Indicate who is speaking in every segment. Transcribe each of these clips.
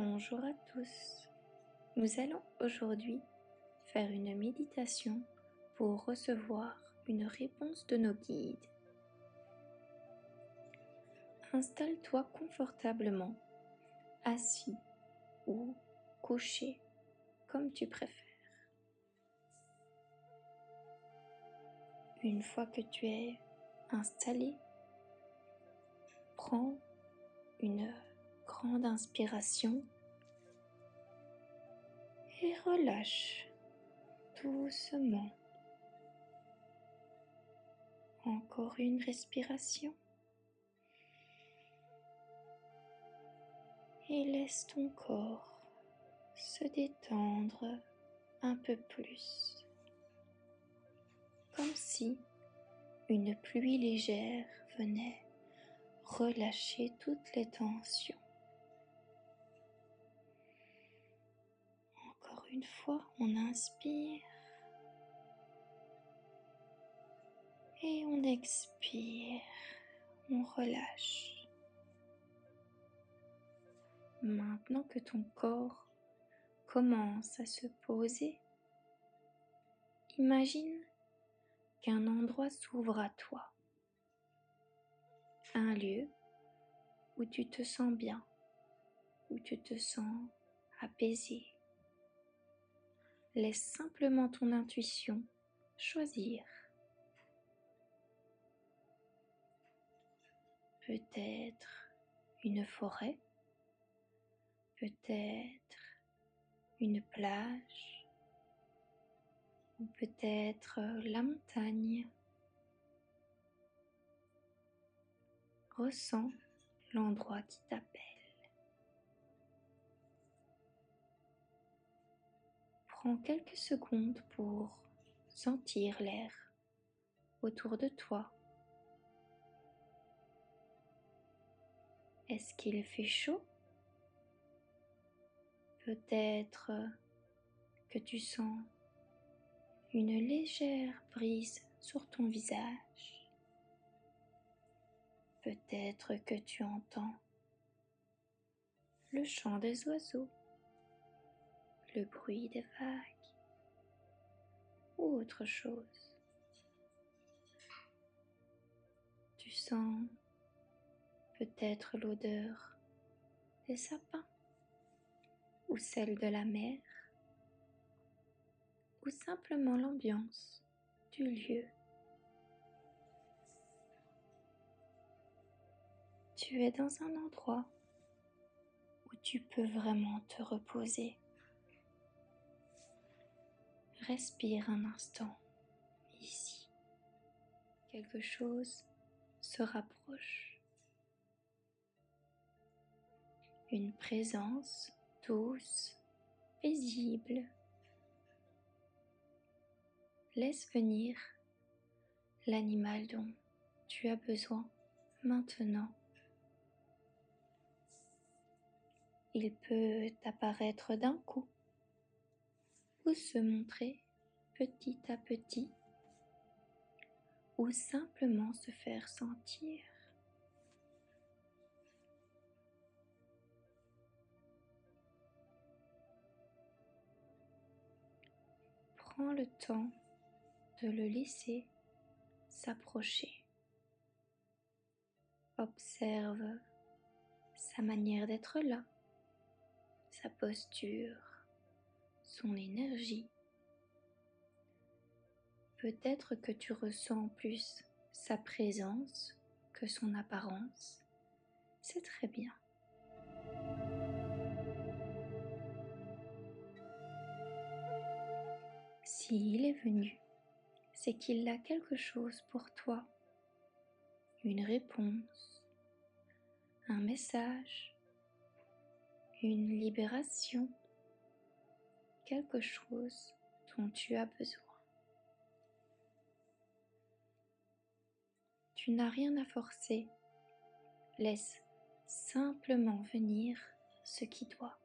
Speaker 1: Bonjour à tous. Nous allons aujourd'hui faire une méditation pour recevoir une réponse de nos guides. Installe-toi confortablement, assis ou couché, comme tu préfères. Une fois que tu es installé, prends une grande inspiration et relâche doucement. Encore une respiration. Et laisse ton corps se détendre un peu plus, comme si une pluie légère venait relâcher toutes les tensions. Encore une fois, on inspire et on expire, on relâche. Maintenant que ton corps commence à se poser, imagine qu'un endroit s'ouvre à toi, un lieu où tu te sens bien, où tu te sens apaisé. Laisse simplement ton intuition choisir. Peut-être une forêt, peut-être une plage, ou peut-être la montagne. Ressens l'endroit qui t'appelle. Prends quelques secondes pour sentir l'air autour de toi. Est-ce qu'il fait chaud? Peut-être que tu sens une légère brise sur ton visage. Peut-être que tu entends le chant des oiseaux, le bruit des vagues ou autre chose. Tu sens peut-être l'odeur des sapins ou celle de la mer ou simplement l'ambiance du lieu. Tu es dans un endroit où tu peux vraiment te reposer. Respire un instant ici. Quelque chose se rapproche. Une présence douce, paisible. Laisse venir l'animal dont tu as besoin maintenant. Il peut apparaître d'un coup ou se montrer petit à petit ou simplement se faire sentir. Prends le temps de le laisser s'approcher. Observe sa manière d'être là, sa posture, son énergie. Peut-être que tu ressens plus sa présence que son apparence. C'est très bien. S'il est venu, c'est qu'il a quelque chose pour toi. Une réponse, un message, une libération, quelque chose dont tu as besoin. Tu n'as rien à forcer, laisse simplement venir ce qui doit.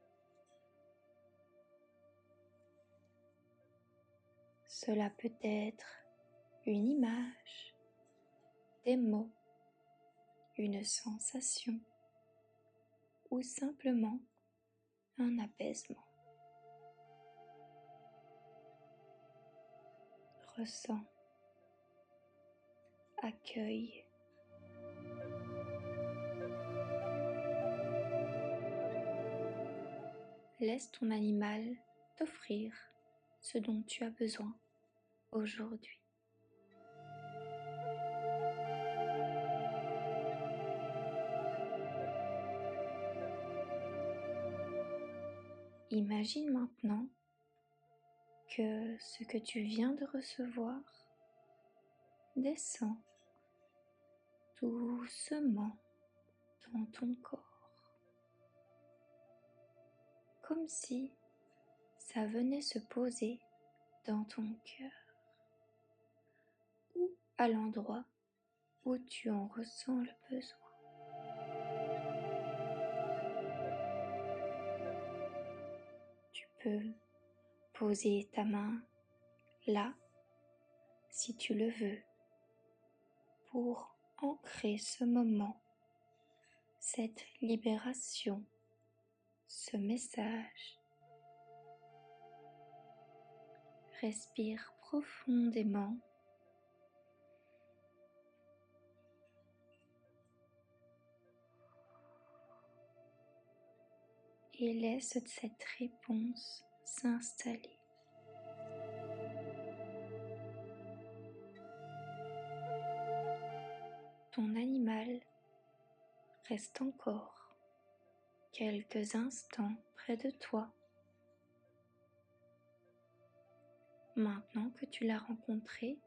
Speaker 1: Cela peut être une image, des mots, une sensation ou simplement un apaisement. Ressens, accueille. Laisse ton animal t'offrir ce dont tu as besoin aujourd'hui. Imagine maintenant que ce que tu viens de recevoir descend doucement dans ton corps, comme si ça venait se poser dans ton cœur ou à l'endroit où tu en ressens le besoin. Tu peux poser ta main là, si tu le veux, pour ancrer ce moment, cette libération, ce message. Respire profondément et laisse cette réponse s'installer. Ton animal reste encore quelques instants près de toi. Maintenant que tu l'as rencontré,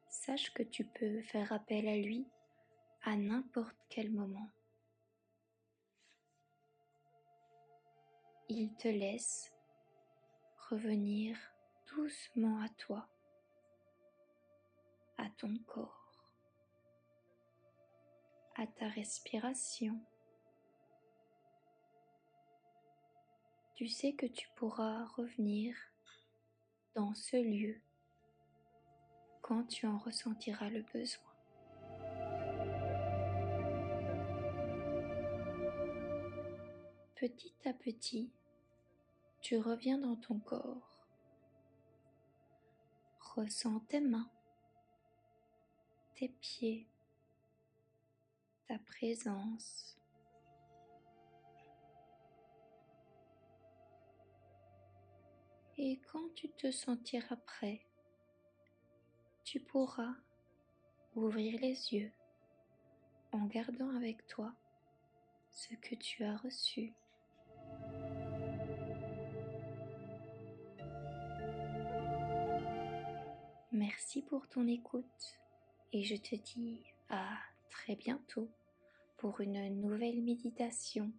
Speaker 1: sache que tu peux faire appel à lui à n'importe quel moment. Il te laisse revenir doucement à toi, à ton corps, à ta respiration. Tu sais que tu pourras revenir dans ce lieu quand tu en ressentiras le besoin. Petit à petit, tu reviens dans ton corps. Ressens tes mains, tes pieds, ta présence. Et quand tu te sentiras prêt, tu pourras ouvrir les yeux en gardant avec toi ce que tu as reçu. Merci pour ton écoute et je te dis à très bientôt pour une nouvelle méditation.